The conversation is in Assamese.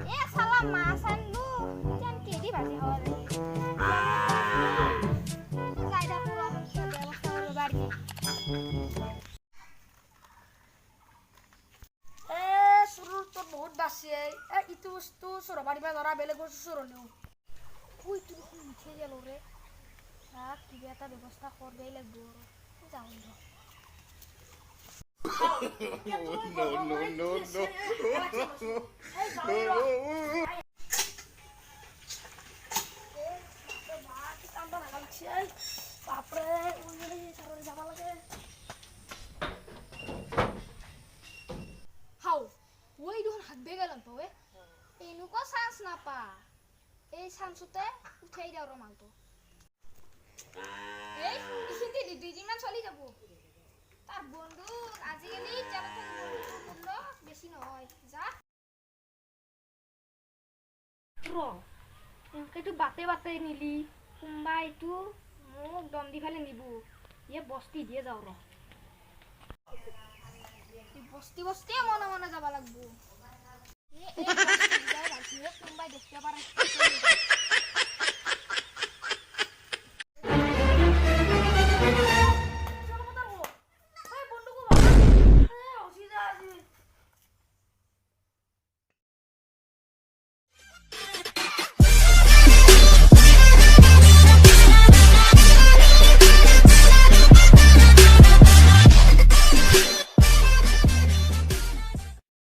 এ সালা মাছ আনলো জান কেডি ভাজি খাওয়া লাগে যাইদা পুরো ব্যবস্থা করব বাড়ি এ সুরুর তো বহুত বাসি এ ইতু বস্তু সর বাড়ি বা ধরা বেলেগ বস্তু সর নেও ওই তুই মিঠে গেল রে রাত কিবা এটা ব্যবস্থা করবেই লাগবো যাও বাপরে যাব লাগে হাও ওই দুখন হাতবে গেলাম তো এনেকুৱা চান্স নাপা এই চান্সতে উঠাই দিওঁ আৰু মালটো এই ইখিনি দুইদিনমান চলি যাব তাৰ বন্ধু আজিকালি তেলতে মূল্য বেছি নহয় যা ৰ এনেকেতো বাটে বাটে নিলি কোনোবা এইটো মোক দম দি ফেলে নিব ইয়ে বস্তি দিয়ে যাওঁ ৰ বস্তি বস্তিয়ে মনে মনে যাব লাগব কোনোবাই দেখিব পাৰে